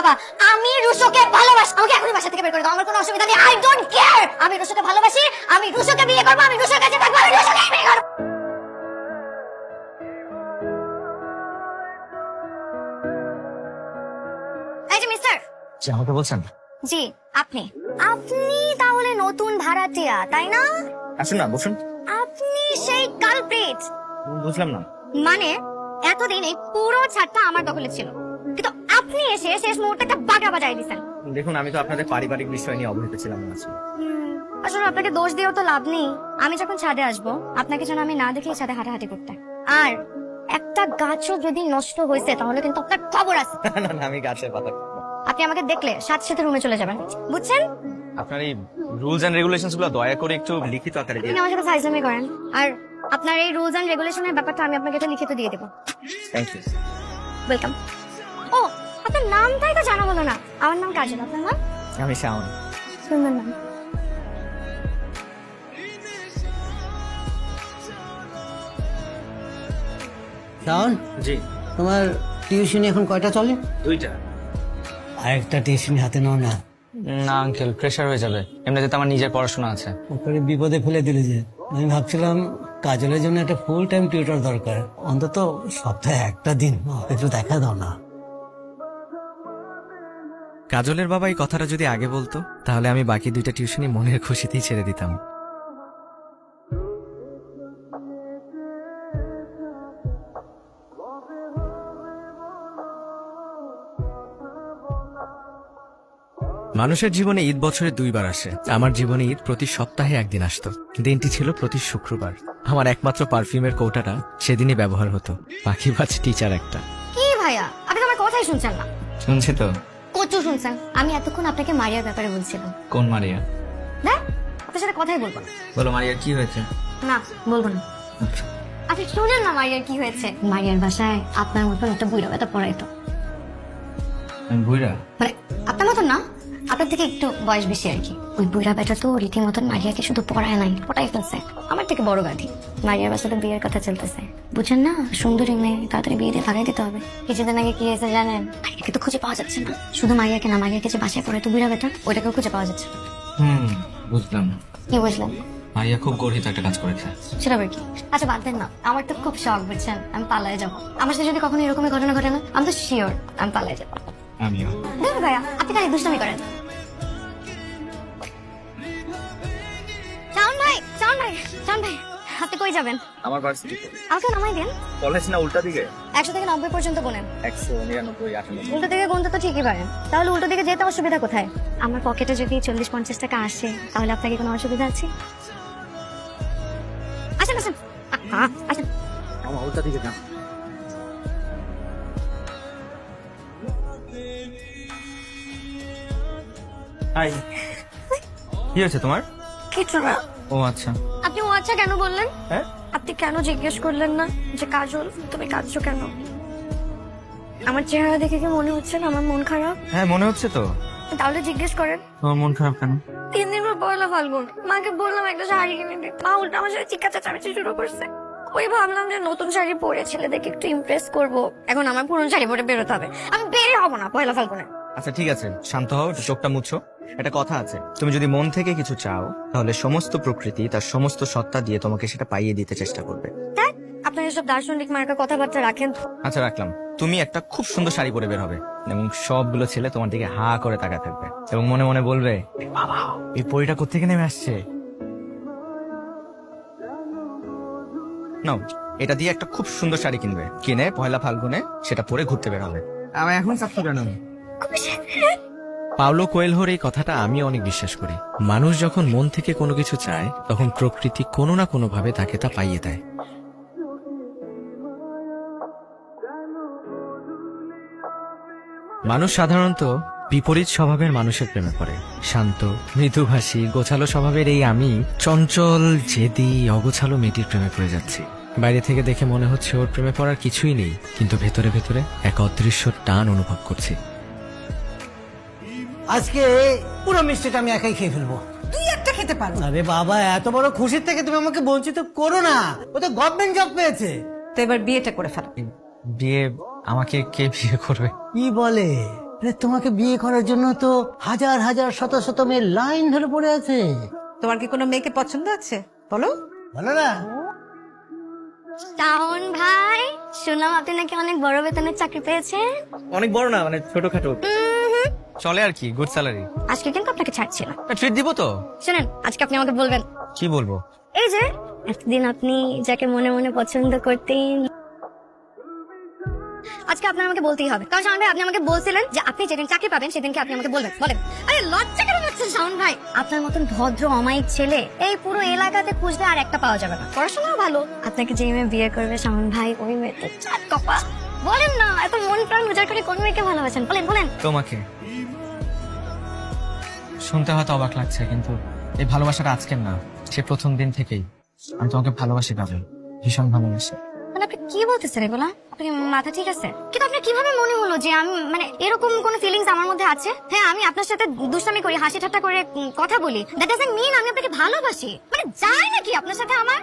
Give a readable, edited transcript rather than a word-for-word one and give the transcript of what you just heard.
বাবা, আমি রুশোকে ভালোবাসি। আমাকে এখনই বাসা থেকে বের করে দাও, আমার কোনো অসুবিধা নেই। I don't care. আমি রুশোকে ভালোবাসি, আমি রুশোকে বিয়ে করবো, আমি রুশোর কাছে থাকবো, আমি রুশোকে বিয়ে করবো। এই যে মিস্টার। জি, আমাকে বলছেন? জি, আপনি আপনি তাহলে নতুন ভাড়াটিয়া, তাই না? আসুন না, বসুন। আপনি সেই কালপ্রিট। বুঝলাম না। মানে এতদিন এই পুরো ছাদটা আমার দখলে ছিল, কিন্তু আপনি এসে শেষ মুহূর্তে একটা বাগা বাজাই দিয়েছেন। দেখুন, আমি তো আপনাদের পারিবারিক বিষয় নিয়ে অবহিত ছিলাম না। আসলে আপনাকে দোষ দিয়েও তো লাভ নেই। আমি যখন ছাদে আসবো, আপনাকে যেন আমি না দেখে ছাদে হাঁটাহাঁটি করতে। আর একটা গাছও যদি নষ্ট হয়েছে তাহলে কিন্তু আপনার খবর আছে। না না, আমি গাছের পাতা। আপনি আমাকে দেখলে সাথে সাথে রুমে চলে যাবেন, বুঝছেন? আপনার এই রুলস এন্ড রেগুলেশনস গুলো দয়া করে একটু লিখিত আকারে দিন। আপনি আমার সাথে ফাইজলামি করেন, আর আপনার এই রুলস এন্ড রেগুলেশনের ব্যাপারটা আমি আপনাকে এটা লিখিত দিয়ে দেবো। Thank you. ওয়েলকাম। ও, আপনার নামটাই তো জানা বলো না। আমার নাম কাজল, আপনার নাম? আমি শাওন। সুন্দর নাম। শাওন, জি। তোমার টিউশনি এখন কয়টা চলে? 2টা। আরেকটা টিউশনি হাতে নাও না। না আঙ্কেল, প্রেশার হয়ে যাবে। এমনিতে তো আমার নিজের পড়াশোনা আছে। ওপরে বিপদে ফেলে দিলে যে। আমি ভাবছিলাম কাজলের জন্য একটা ফুল টাইম টিউটর দরকার, অন্তত সপ্তাহে একটা দিন ওকে একটু দেখা দাও না। কাজলের বাবা এই কথাটা যদি আগে বলতো, তাহলে আমি বাকি 2টা টিউশনি মনের খুশিতেই ছেড়ে দিতাম। মানুষের জীবনে ঈদ বছরে 2বার আসে। আমার জীবনে ঈদ প্রতি সপ্তাহে একদিন আসতো। দিনটি ছিল প্রতি শুক্রবার। আমার একমাত্র পারফিউমের কৌটাটা সেদিনই ব্যবহার হতো। পাখিবাজ টিচার একটা। কি ভাইয়া, আপনি তো আমার কথাই শুনছেন না। শুনছি তো। কচু শুনছেন? আমি এতক্ষণ আপনাকে মারিয়ার ব্যাপারে বলছিলাম। কোন মারিয়া? দেখ, আপনার সাথে কথাই বলবো না। বলো, মারিয়ার কি হয়েছে? না, বলবো না। আপনি শুনেন না মারিয়ার কি হয়েছে। মারিয়ার বাসায় আপনার মতন একটা বুড়া বেটা পড়াইতো। আমি বুইরা? মানে আপনার মতন না, আপনার থেকে একটু বয়স বেশি আর কি। ওই বুড়া বেটা তো রীতিমতন মারিয়াকে শুধু পড়ায় নাই, পড়াই ফেলছে। আমার থেকে বড় গাধি। মারিয়ার বাসাতে বিয়ের কথা চলতেছে, বুঝছেন না? সুন্দরী মেয়ে, তাড়াতাড়ি বিয়ে দিয়ে ভাগাই দিতে হবে। কিছুদিন আগে কি হয়েছে জানেন? মারিয়াকে তো খুঁজে পাওয়া যাচ্ছে না। শুধু মারিয়াকে না, মারিয়াকে যে বাসায় পড়ায় তো বুড়া বেটা, ওইটাকেও খুঁজে পাওয়া যাচ্ছে না। বুঝলাম। কি বুঝলেন? মারিয়া খুব গর্হিত একটা কাজ করেছে। সেটা আবার কি? আচ্ছা বাদ দেন না, আমার তো খুব শখ, বুঝছেন? আমি পালায় যাবো। আমার সাথে যদি কখনো এরকমের ঘটনা ঘটে না, আমি তো শিওর আমি পালায় যাবো। আমিও। দেখুন ভাইয়া, আপনি খালি দুষ্টামি করেন। শাওন ভাই, শাওন ভাই, শাওন ভাই, আপনি কই যাবেন? আমার ভার্সিটিতে। আমাকে নামাই দেন। কলেজ না উল্টা দিকে? 100 থেকে 90 পর্যন্ত গুনেন। 199, 98। উল্টো দিকে গুনতে তো ঠিকই পারেন, তাহলে উল্টো দিকে যেতে অসুবিধা কোথায়? আমার পকেটে যদি 40-50 টাকা আসে, তাহলে আপনার কি কোনো অসুবিধা আছে? আসেন আসেন, আসেন। আমার উল্টা দিকে না। হাই। কি হয়েছে তোমার? কিছু না। ও আচ্ছা। আপনি ও আচ্ছা কেন বললেন? হ্যাঁ? আপনি কেন জিজ্ঞেস করলেন না যে কাজল তুমি কাঁদছো কেন? আমার চেহারা দেখে কি মনে হচ্ছে না আমার মন খারাপ? হ্যাঁ, মনে হচ্ছে তো। তাহলে জিজ্ঞেস করেন। তোমার মন খারাপ কেন? 3 দিন পর পয়লা ফাল্গুন, মাকে বললাম একটা শাড়ি কিনে দিতে, মা উল্টা আমার সাথে চিৎকার চেঁচামেচি শুরু করছে। ওই ভাবলাম যে নতুন শাড়ি পরে ছেলেদেরকে একটু ইমপ্রেস করব, এখন আমার পুরনো শাড়ি পরে বেরোতে হবে। আমি বেরই হবো না পয়লা ফাল্গুনে। আচ্ছা ঠিক আছে, শান্ত হও, একটু চোখটা মুছো। একটা কথা আছে, তুমি যদি মন থেকে কিছু চাও, তাহলে সমস্ত প্রকৃতি তার সমস্ত সত্তা দিয়ে তোমাকে সেটা পাইয়ে দিতে চেষ্টা করবে। দেখ, আপনার এসব দার্শনিক মার্কা কথাবার্তা রাখেন তো। আচ্ছা রাখলাম। তুমি একটা খুব সুন্দর শাড়ি পরে বের হবে, এবং সবগুলো ছেলে তোমার দিকে হা করে তাকায় থাকবে, এবং মনে মনে বলবে, বাবা এই পরিটা কোত্থেকে নেমে আসছে। নাও, এটা দিয়ে একটা খুব সুন্দর শাড়ি কিনবে, কিনে পয়লা ফাল্গুনে সেটা পরে ঘুরতে বের হবে। আমি এখন চাচ্ছি কেন? পাওলো কোয়েলহোর এই কথাটা আমি অনেক বিশ্বাস করি। মানুষ যখন মন থেকে কোনো কিছু চায়, তখন প্রকৃতি কোনো না কোনো ভাবে তাকে তা পাইয়ে দেয়। মানুষ সাধারণত বিপরীত স্বভাবের মানুষের প্রেমে পড়ে। শান্ত, মৃদুভাষী, গোছালো স্বভাবের এই আমি চঞ্চল, জেদি, অগোছালো মেয়েটির প্রেমে পড়ে যাচ্ছি। বাইরে থেকে দেখে মনে হচ্ছে ওর প্রেমে পড়ার কিছুই নেই, কিন্তু ভেতরে ভেতরে এক অদৃশ্য টান অনুভব করছি। আজকে পুরো মিষ্টিটা আমি একাই খেয়ে ফেলবো। তুই একটা খেতে পারো। আরে বাবা, এত বড় খুশির থেকে তুমি আমাকে বঞ্চিত করো না। ও তো গভর্নমেন্ট জব পেয়েছে। তো এবার বিয়েটা করে ফেলো। বিয়ে? আমাকে কে বিয়ে করবে? কি বলে? আরে তোমাকে বিয়ে করার জন্য তো হাজার হাজার শত শত মেয়ের লাইন ধরে পড়ে আছে। তোমার কি কোনো মেয়েকে পছন্দ আছে বলো? বলো না। শাওন ভাই, শুনলাম আপনি নাকি অনেক বড় বেতনের চাকরি পেয়েছেন। অনেক বড় না, মানে ছোটখাটো চলে আর কি, গুড স্যালারি। আজকে কিন্তু আপনাকে ছাড়ছি না। ট্রিট দিব তো। শুনেন, আজকে আপনি আমাকে বলবেন, কি বলবো? এই যে এতদিন আপনি যাকে মনে মনে পছন্দ করতেন, আজকে আপনার আমাকে বলতেই হবে। কারণ শাওন ভাই, আপনি আমাকে বলছিলেন যে আপনি যেদিন চাকরি পাবেন সেদিনকে আপনি আমাকে বলবেন। বলেন। আরে লজ্জা কেন পাচ্ছেন শাওন ভাই? আপনার মতন ভদ্র অমায়িক ছেলে এই পুরো এলাকাতে খুঁজলে আর একটা পাওয়া যাবে না। পড়াশোনাও ভালো। আপনাকে যে মেয়ে বিয়ে করবে শাওন ভাই, ওই মেয়েটা চাঁদ কপা। বলেন না, এত মন প্রাণ উজাড় করে কোন মেয়েকে ভালোবাসেন? বলেন বলেন। তোমাকে শুনতে হয়তো অবাক লাগছে, কিন্তু এই ভালোবাসাটা আজকের না, সে প্রথম দিন থেকেই আমি তোমাকে ভালোবাসি কাজল, ভীষণ ভালোবাসি। মানে আপনি কি বলতেছেন এগুলা? আপনার মাথা ঠিক আছে? কিন্তু আপনার কিভাবে মনে হলো যে আমি মানে এরকম কোন ফিলিংস আমার মধ্যে আছে? হ্যাঁ, আমি আপনার সাথে দুষ্টামি করি, হাসি ঠাট্টা করে কথা বলি, দ্যাট ডাজন্ট মিন আমি আপনাকে ভালোবাসি। মানে যায় নাকি আপনার সাথে আমার?